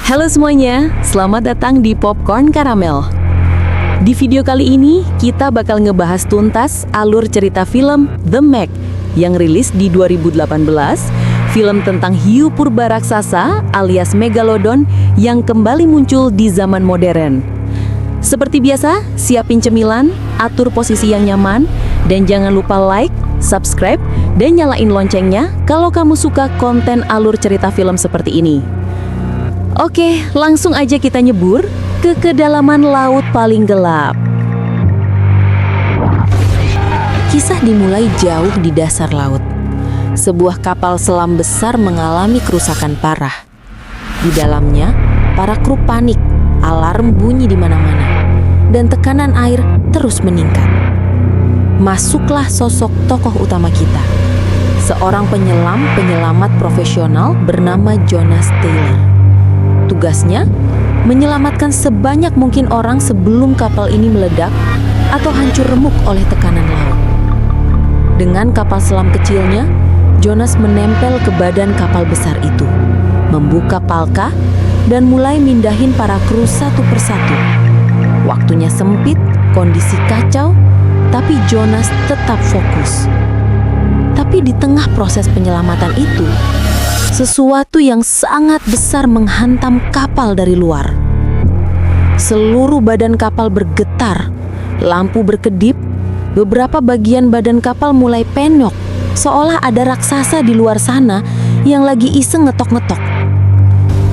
Halo semuanya, selamat datang di Popcorn Karamel. Di video kali ini, kita bakal ngebahas tuntas alur cerita film The Meg yang rilis di 2018, film tentang hiu purba raksasa alias Megalodon yang kembali muncul di zaman modern. Seperti biasa, siapin cemilan, atur posisi yang nyaman, dan jangan lupa like, subscribe, dan nyalain loncengnya kalau kamu suka konten alur cerita film seperti ini. Oke, langsung aja kita nyebur ke kedalaman laut paling gelap. Kisah dimulai jauh di dasar laut. Sebuah kapal selam besar mengalami kerusakan parah. Di dalamnya, para kru panik, alarm bunyi di mana-mana, dan tekanan air terus meningkat. Masuklah sosok tokoh utama kita, seorang penyelamat profesional bernama Jonas Taylor. Tugasnya, menyelamatkan sebanyak mungkin orang sebelum kapal ini meledak atau hancur remuk oleh tekanan laut. Dengan kapal selam kecilnya, Jonas menempel ke badan kapal besar itu, membuka palka, dan mulai mindahin para kru satu persatu. Waktunya sempit, kondisi kacau, tapi Jonas tetap fokus. Tapi di tengah proses penyelamatan itu, sesuatu yang sangat besar menghantam kapal dari luar. Seluruh badan kapal bergetar, lampu berkedip, beberapa bagian badan kapal mulai penyok, seolah ada raksasa di luar sana yang lagi iseng ngetok-ngetok.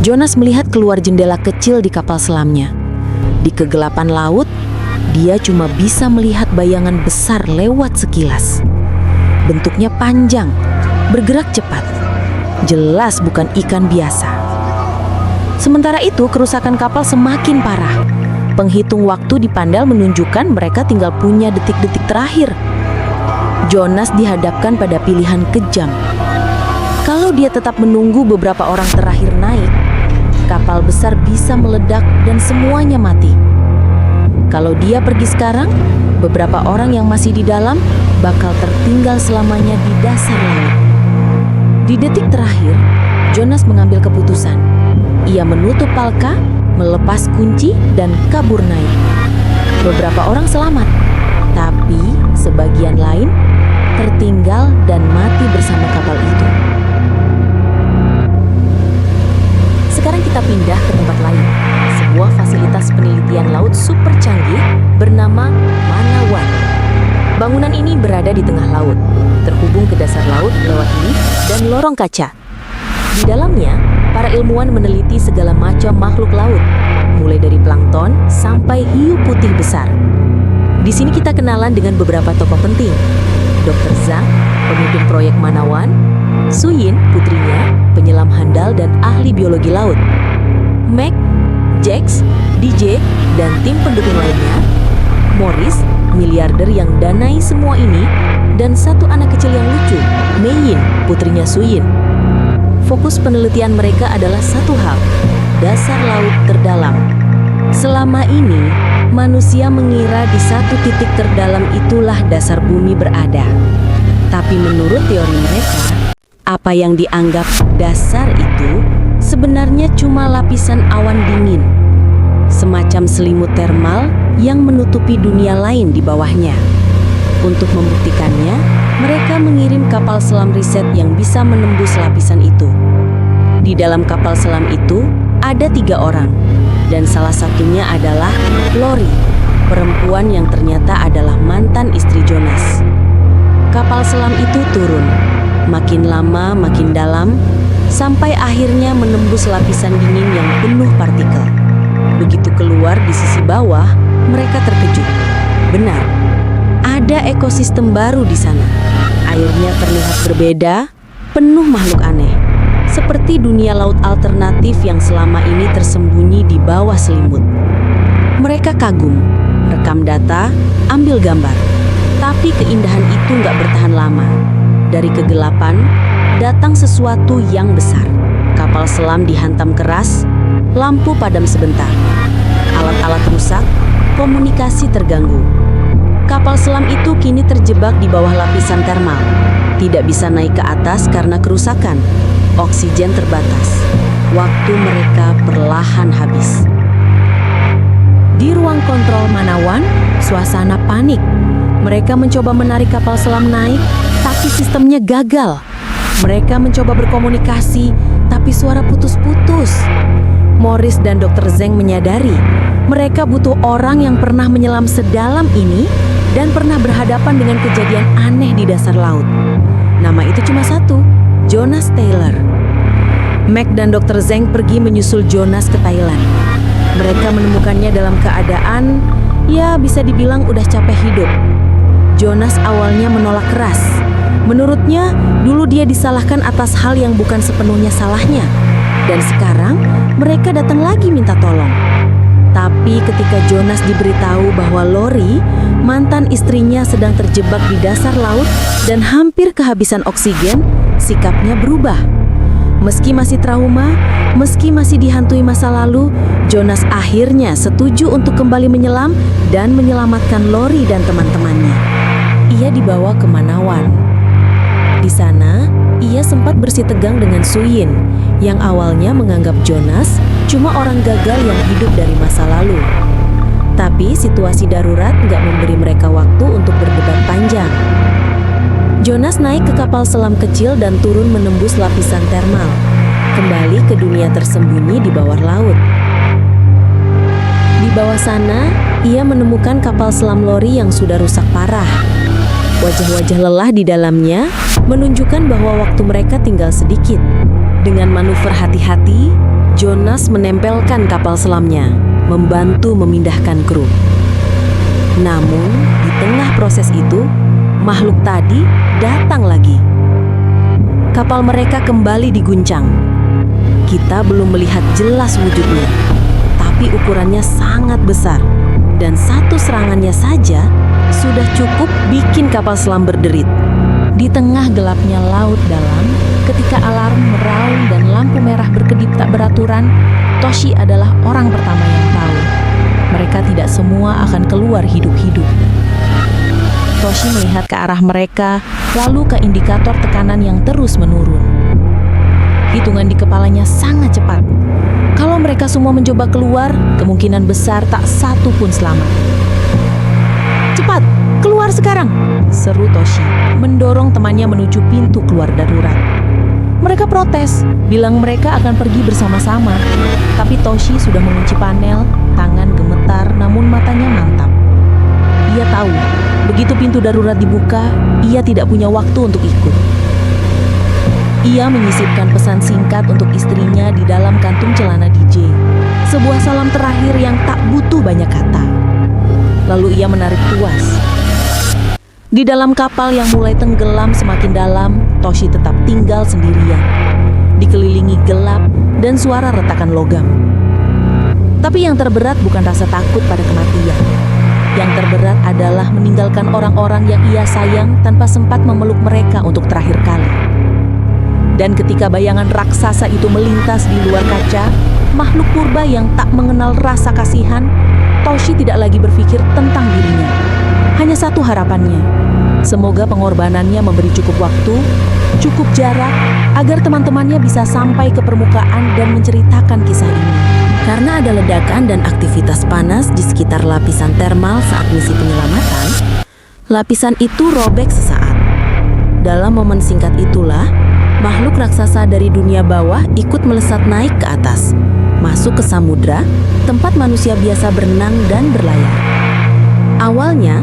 Jonas melihat keluar jendela kecil di kapal selamnya. Di kegelapan laut, dia cuma bisa melihat bayangan besar lewat sekilas. Bentuknya panjang, bergerak cepat. Jelas bukan ikan biasa. Sementara itu, kerusakan kapal semakin parah. Penghitung waktu di pandal menunjukkan mereka tinggal punya detik-detik terakhir. Jonas dihadapkan pada pilihan kejam. Kalau dia tetap menunggu beberapa orang terakhir naik, kapal besar bisa meledak dan semuanya mati. Kalau dia pergi sekarang, beberapa orang yang masih di dalam bakal tertinggal selamanya di dasar laut. Di detik terakhir, Jonas mengambil keputusan. Ia menutup palka, melepas kunci, dan kabur naik. Beberapa orang selamat, tapi sebagian lain tertinggal dan mati bersama kapal itu. Sekarang kita pindah ke tempat lain, sebuah fasilitas penelitian laut super canggih bernama Manawan. Bangunan ini berada di tengah laut, terhubung ke dasar laut lewat lift dan lorong kaca. Di dalamnya, para ilmuwan meneliti segala macam makhluk laut, mulai dari plankton sampai hiu putih besar. Di sini kita kenalan dengan beberapa tokoh penting. Dr. Zhang, pemimpin proyek Manawan, Suyin, putrinya, penyelam handal dan ahli biologi laut, Meg, Jax, DJ, dan tim pendukung lainnya, Morris, miliarder yang danai semua ini, dan satu anak kecil yang lucu, Mei-yin, putrinya Suyin. Fokus penelitian mereka adalah satu hal, dasar laut terdalam. Selama ini, manusia mengira di satu titik terdalam itulah dasar bumi berada. Tapi menurut teori mereka, apa yang dianggap dasar itu sebenarnya cuma lapisan awan dingin, semacam selimut termal yang menutupi dunia lain di bawahnya. Untuk membuktikannya, mereka mengirim kapal selam riset yang bisa menembus lapisan itu. Di dalam kapal selam itu ada 3 orang, dan salah satunya adalah Lori, perempuan yang ternyata adalah mantan istri Jonas. Kapal selam itu turun, makin lama makin dalam, sampai akhirnya menembus lapisan dingin yang penuh partikel. Begitu keluar di sisi bawah, mereka terkejut. Benar, ada ekosistem baru di sana. Airnya terlihat berbeda, penuh makhluk aneh. Seperti dunia laut alternatif yang selama ini tersembunyi di bawah selimut. Mereka kagum, rekam data, ambil gambar. Tapi keindahan itu nggak bertahan lama. Dari kegelapan, datang sesuatu yang besar. Kapal selam dihantam keras, lampu padam sebentar. Alat-alat rusak, komunikasi terganggu. Kapal selam itu kini terjebak di bawah lapisan termal. Tidak bisa naik ke atas karena kerusakan. Oksigen terbatas. Waktu mereka perlahan habis. Di ruang kontrol Manawan, suasana panik. Mereka mencoba menarik kapal selam naik, tapi sistemnya gagal. Mereka mencoba berkomunikasi, tapi suara putus-putus. Morris dan Dr. Zeng menyadari mereka butuh orang yang pernah menyelam sedalam ini dan pernah berhadapan dengan kejadian aneh di dasar laut. Nama itu cuma satu, Jonas Taylor. Mac dan Dr. Zeng pergi menyusul Jonas ke Thailand. Mereka menemukannya dalam keadaan, ya bisa dibilang udah capek hidup. Jonas awalnya menolak keras. Menurutnya, dulu dia disalahkan atas hal yang bukan sepenuhnya salahnya. Dan sekarang, mereka datang lagi minta tolong. Tapi ketika Jonas diberitahu bahwa Lori, mantan istrinya sedang terjebak di dasar laut dan hampir kehabisan oksigen, sikapnya berubah. Meski masih trauma, meski masih dihantui masa lalu, Jonas akhirnya setuju untuk kembali menyelam dan menyelamatkan Lori dan teman-temannya. Ia dibawa ke Manawan. Di sana, ia sempat bersitegang dengan Suyin, yang awalnya menganggap Jonas cuma orang gagal yang hidup dari masa lalu. Tapi situasi darurat nggak memberi mereka waktu untuk berdebat panjang. Jonas naik ke kapal selam kecil dan turun menembus lapisan termal, kembali ke dunia tersembunyi di bawah laut. Di bawah sana, ia menemukan kapal selam Lori yang sudah rusak parah. Wajah-wajah lelah di dalamnya menunjukkan bahwa waktu mereka tinggal sedikit. Dengan manuver hati-hati, Jonas menempelkan kapal selamnya, membantu memindahkan kru. Namun, di tengah proses itu, makhluk tadi datang lagi. Kapal mereka kembali diguncang. Kita belum melihat jelas wujudnya, tapi ukurannya sangat besar. Dan satu serangannya saja sudah cukup bikin kapal selam berderit. Di tengah gelapnya laut dalam, ketika alarm meraung dan lampu merah berkedip tak beraturan, Toshi adalah orang pertama yang tahu. Mereka tidak semua akan keluar hidup-hidup. Toshi melihat ke arah mereka, lalu ke indikator tekanan yang terus menurun. Hitungan di kepalanya sangat cepat. Kalau mereka semua mencoba keluar, kemungkinan besar tak satu pun selamat. "Cepat, keluar sekarang!" seru Toshi, mendorong temannya menuju pintu keluar darurat. Mereka protes, bilang mereka akan pergi bersama-sama. Tapi Toshi sudah mengunci panel, tangan gemetar namun matanya mantap. Ia tahu, begitu pintu darurat dibuka, ia tidak punya waktu untuk ikut. Ia menyisipkan pesan singkat untuk istrinya di dalam kantung celana DJ. Sebuah salam terakhir yang tak butuh banyak kata. Lalu ia menarik tuas. Di dalam kapal yang mulai tenggelam semakin dalam, Toshi tetap tinggal sendirian, dikelilingi gelap dan suara retakan logam. Tapi yang terberat bukan rasa takut pada kematian. Yang terberat adalah meninggalkan orang-orang yang ia sayang tanpa sempat memeluk mereka untuk terakhir kali. Dan ketika bayangan raksasa itu melintas di luar kaca, makhluk purba yang tak mengenal rasa kasihan, Toshi tidak lagi berpikir tentang dirinya. Hanya satu harapannya, semoga pengorbanannya memberi cukup waktu, cukup jarak, agar teman-temannya bisa sampai ke permukaan dan menceritakan kisah ini. Karena ada ledakan dan aktivitas panas di sekitar lapisan termal saat misi penyelamatan, lapisan itu robek sesaat. Dalam momen singkat itulah, makhluk raksasa dari dunia bawah ikut melesat naik ke atas, masuk ke samudra, tempat manusia biasa berenang dan berlayar. Awalnya,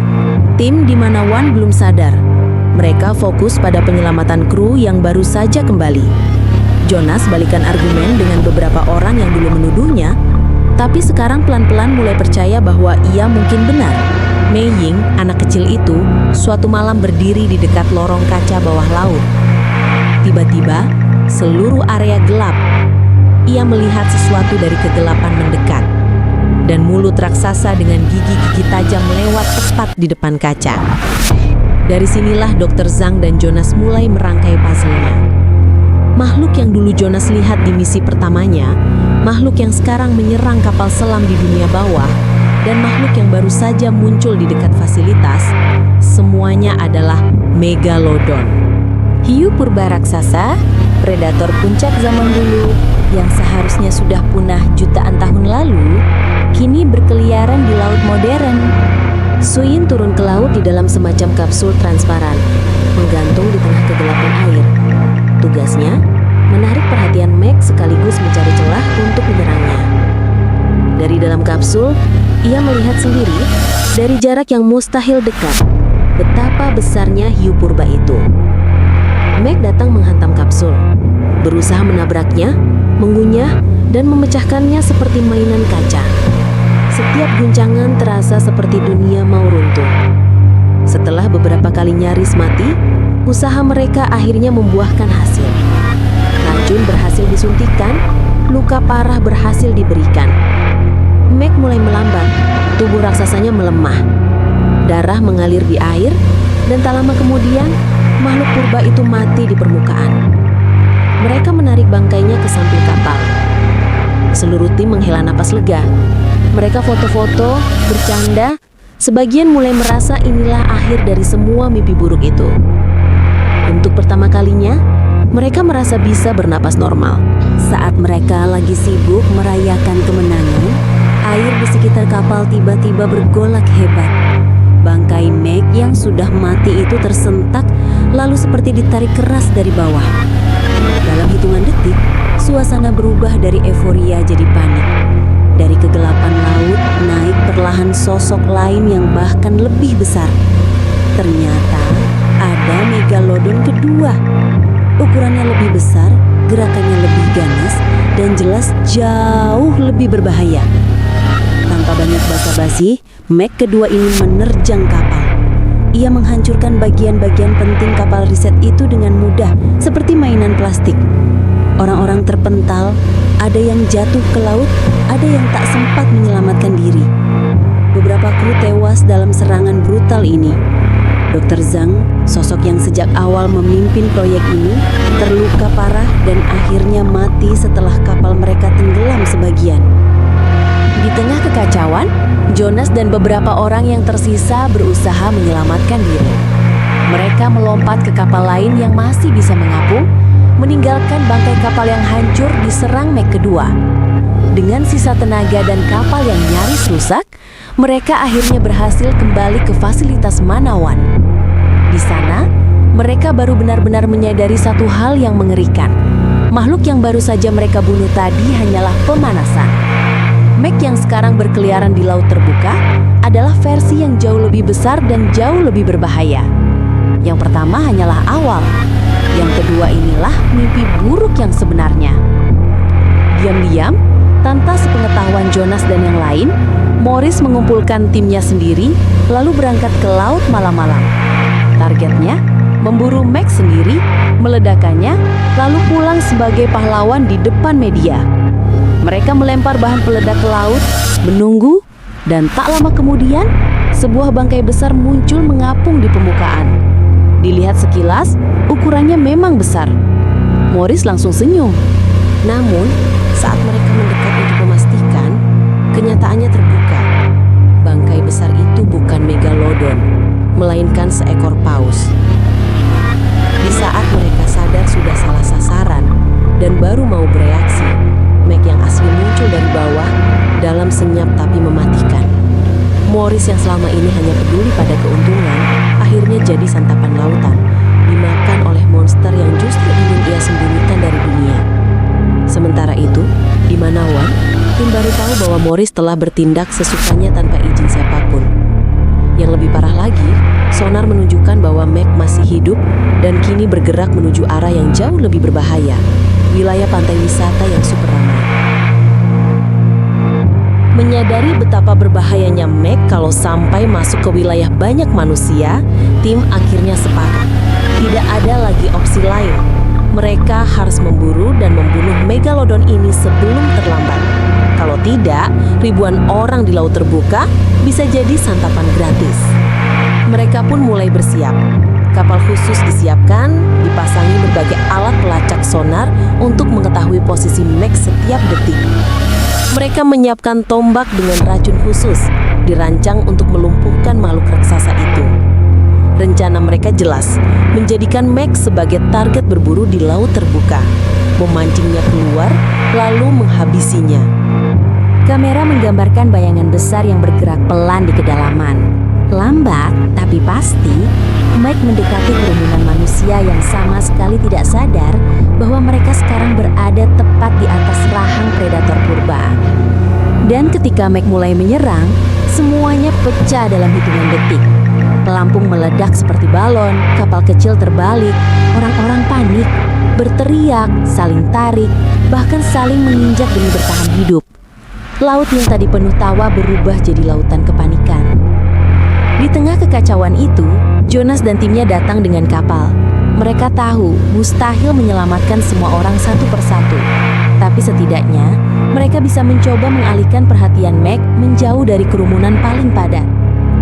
tim di Manawan belum sadar. Mereka fokus pada penyelamatan kru yang baru saja kembali. Jonas balikan argumen dengan beberapa orang yang dulu menuduhnya, tapi sekarang pelan-pelan mulai percaya bahwa ia mungkin benar. Mei Ying, anak kecil itu, suatu malam berdiri di dekat lorong kaca bawah laut. Tiba-tiba, seluruh area gelap. Ia melihat sesuatu dari kegelapan mendekat. Dan mulut raksasa dengan gigi-gigi tajam lewat tepat di depan kaca. Dari sinilah Dr. Zhang dan Jonas mulai merangkai puzzle-nya. Makhluk yang dulu Jonas lihat di misi pertamanya, makhluk yang sekarang menyerang kapal selam di dunia bawah, dan makhluk yang baru saja muncul di dekat fasilitas, semuanya adalah Megalodon. Hiu purba raksasa, predator puncak zaman dulu, yang seharusnya sudah punah jutaan tahun lalu, kini berkeliaran di laut modern. Suyin turun ke laut di dalam semacam kapsul transparan, menggantung di tengah kegelapan air. Tugasnya, menarik perhatian Meg sekaligus mencari celah untuk menyerangnya. Dari dalam kapsul, ia melihat sendiri, dari jarak yang mustahil dekat, betapa besarnya hiu purba itu. Meg datang menghantam kapsul, berusaha menabraknya, mengunyah, dan memecahkannya seperti mainan kaca. Setiap guncangan terasa seperti dunia mau runtuh. Setelah beberapa kali nyaris mati, usaha mereka akhirnya membuahkan hasil. Racun berhasil disuntikkan, luka parah berhasil diberikan. Meg mulai melambat, tubuh raksasanya melemah. Darah mengalir di air, dan tak lama kemudian, makhluk purba itu mati di permukaan. Mereka menarik bangkainya ke samping kapal. Seluruh tim menghela napas lega. Mereka foto-foto, bercanda, sebagian mulai merasa inilah akhir dari semua mimpi buruk itu. Untuk pertama kalinya, mereka merasa bisa bernapas normal. Saat mereka lagi sibuk merayakan kemenangan, air di sekitar kapal tiba-tiba bergolak hebat. Bangkai Meg yang sudah mati itu tersentak, lalu seperti ditarik keras dari bawah. Dalam hitungan detik, suasana berubah dari euforia jadi panik. Dari kegelapan laut, naik perlahan sosok lain yang bahkan lebih besar. Ternyata ada megalodon kedua. Ukurannya lebih besar, gerakannya lebih ganas, dan jelas jauh lebih berbahaya. Tanpa banyak basa-basi, Meg kedua ini menerjang kapal. Ia menghancurkan bagian-bagian penting kapal riset itu dengan mudah, seperti mainan plastik. Orang-orang terpental, ada yang jatuh ke laut, ada yang tak sempat menyelamatkan diri. Beberapa kru tewas dalam serangan brutal ini. Dr. Zhang, sosok yang sejak awal memimpin proyek ini, terluka parah dan akhirnya mati setelah kapal mereka tenggelam sebagian. Di tengah kekacauan, Jonas dan beberapa orang yang tersisa berusaha menyelamatkan diri. Mereka melompat ke kapal lain yang masih bisa mengapung, meninggalkan bangkai kapal yang hancur diserang Meg kedua. Dengan sisa tenaga dan kapal yang nyaris rusak, mereka akhirnya berhasil kembali ke fasilitas Manawan. Di sana, mereka baru benar-benar menyadari satu hal yang mengerikan. Makhluk yang baru saja mereka bunuh tadi hanyalah pemanasan. Meg yang sekarang berkeliaran di laut terbuka adalah versi yang jauh lebih besar dan jauh lebih berbahaya. Yang pertama hanyalah awal. Yang kedua inilah mimpi buruk yang sebenarnya. Diam-diam, tanpa sepengetahuan Jonas dan yang lain, Morris mengumpulkan timnya sendiri lalu berangkat ke laut malam-malam. Targetnya, memburu Meg sendiri, meledakannya, lalu pulang sebagai pahlawan di depan media. Mereka melempar bahan peledak ke laut, menunggu, dan tak lama kemudian, sebuah bangkai besar muncul mengapung di permukaan. Dilihat sekilas, ukurannya memang besar. Morris langsung senyum. Namun, saat mereka mendekat untuk memastikan, kenyataannya terbuka. Bangkai besar itu bukan megalodon, melainkan seekor paus. Di saat mereka sadar sudah salah sasaran dan baru mau bereaksi, Meg yang asli muncul dari bawah dalam senyap tapi mematikan. Morris yang selama ini hanya peduli pada keuntungan, akhirnya jadi santapan lautan, dimakan oleh monster yang justru ingin ia sembunyikan dari dunia. Sementara itu, di Manawan, tim baru tahu bahwa Morris telah bertindak sesukanya tanpa izin siapapun. Yang lebih parah lagi, sonar menunjukkan bahwa Meg masih hidup dan kini bergerak menuju arah yang jauh lebih berbahaya, wilayah pantai wisata yang super ramai. Menyadari betapa berbahayanya Meg kalau sampai masuk ke wilayah banyak manusia, tim akhirnya sepakat. Tidak ada lagi opsi lain. Mereka harus memburu dan membunuh megalodon ini sebelum terlambat. Kalau tidak, ribuan orang di laut terbuka bisa jadi santapan gratis. Mereka pun mulai bersiap. Kapal khusus disiapkan, dipasangi berbagai alat pelacak sonar untuk mengetahui posisi Meg setiap detik. Mereka menyiapkan tombak dengan racun khusus, dirancang untuk melumpuhkan makhluk raksasa itu. Rencana mereka jelas, menjadikan Max sebagai target berburu di laut terbuka, memancingnya keluar, lalu menghabisinya. Kamera menggambarkan bayangan besar yang bergerak pelan di kedalaman. Lambat, tapi pasti, Mike mendekati kerumunan manusia yang sama sekali tidak sadar bahwa mereka sekarang berada tepat di atas rahang predator purba. Dan ketika Mike mulai menyerang, semuanya pecah dalam hitungan detik. Pelampung meledak seperti balon, kapal kecil terbalik, orang-orang panik, berteriak, saling tarik, bahkan saling menginjak demi bertahan hidup. Laut yang tadi penuh tawa berubah jadi lautan kepanikan. Di tengah kekacauan itu, Jonas dan timnya datang dengan kapal. Mereka tahu mustahil menyelamatkan semua orang satu persatu. Tapi setidaknya, mereka bisa mencoba mengalihkan perhatian Meg menjauh dari kerumunan paling padat.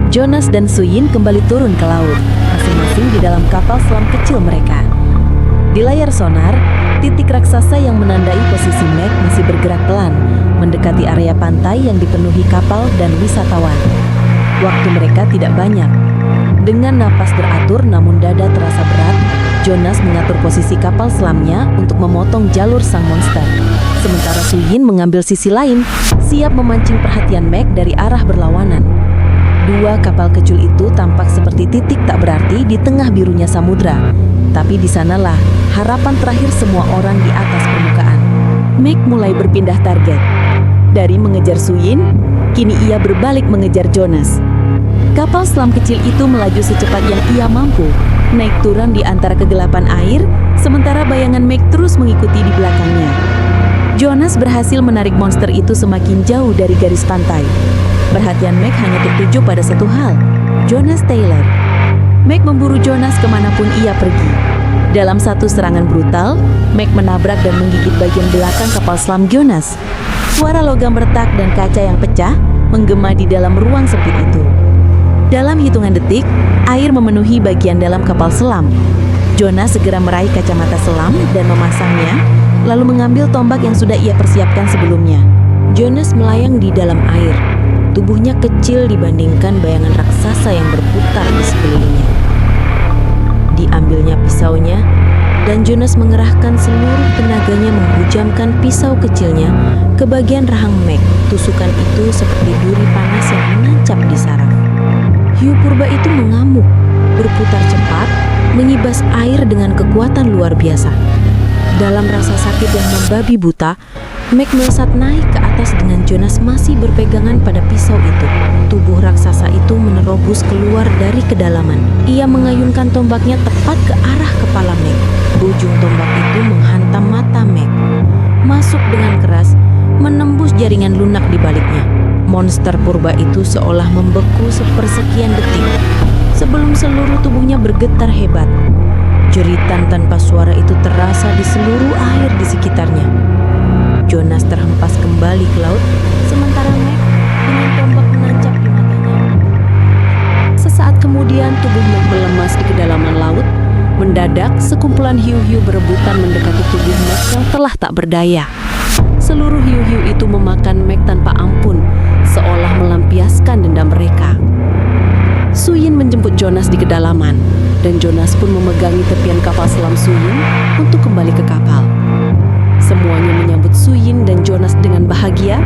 Jonas dan Suyin kembali turun ke laut, masing-masing di dalam kapal selam kecil mereka. Di layar sonar, titik raksasa yang menandai posisi Meg masih bergerak pelan, mendekati area pantai yang dipenuhi kapal dan wisatawan. Waktu mereka tidak banyak. Dengan napas teratur namun dada terasa berat, Jonas mengatur posisi kapal selamnya untuk memotong jalur sang monster. Sementara Suyin mengambil sisi lain, siap memancing perhatian Meg dari arah berlawanan. Dua kapal kecil itu tampak seperti titik tak berarti di tengah birunya samudra. Tapi di sanalah harapan terakhir semua orang di atas permukaan. Meg mulai berpindah target. Dari mengejar Suyin, kini ia berbalik mengejar Jonas. Kapal selam kecil itu melaju secepat yang ia mampu, naik turun di antara kegelapan air, sementara bayangan Meg terus mengikuti di belakangnya. Jonas berhasil menarik monster itu semakin jauh dari garis pantai. Perhatian Meg hanya tertuju pada satu hal, Jonas Taylor. Meg memburu Jonas kemanapun ia pergi. Dalam satu serangan brutal, Meg menabrak dan menggigit bagian belakang kapal selam Jonas. Suara logam retak dan kaca yang pecah menggema di dalam ruang sempit itu. Dalam hitungan detik, air memenuhi bagian dalam kapal selam. Jonas segera meraih kacamata selam dan memasangnya, lalu mengambil tombak yang sudah ia persiapkan sebelumnya. Jonas melayang di dalam air. Tubuhnya kecil dibandingkan bayangan raksasa yang berputar di sekelilingnya. Diambilnya pisaunya, dan Jonas mengerahkan seluruh tenaganya menghujamkan pisau kecilnya ke bagian rahang Meg. Tusukan itu seperti duri panas yang menancap di saraf. Hiu purba itu mengamuk, berputar cepat, mengibas air dengan kekuatan luar biasa. Dalam rasa sakit yang membabi buta, Meg melesat naik ke atas dengan Jonas masih berpegangan pada pisau itu. Tubuh raksasa itu menerobos keluar dari kedalaman. Ia mengayunkan tombaknya tepat ke arah kepala Meg. Ujung tombak itu menghantam mata Meg. Masuk dengan keras, menembus jaringan lunak di baliknya. Monster purba itu seolah membeku sepersekian detik, sebelum seluruh tubuhnya bergetar hebat. Jeritan tanpa suara itu terasa di seluruh air di sekitarnya. Jonas terhempas kembali ke laut, sementara Meg dengan tombak menancap di matanya. Sesaat kemudian tubuh Meg melemas di kedalaman laut. Mendadak, sekumpulan hiu-hiu berebutan mendekati tubuh Meg yang telah tak berdaya. Seluruh hiu-hiu itu memakan Meg tanpa ampun, seolah melampiaskan dendam mereka. Suyin menjemput Jonas di kedalaman, dan Jonas pun memegangi tepian kapal selam Suyin untuk kembali ke kapal. Semuanya menyambut Suyin dan Jonas dengan bahagia.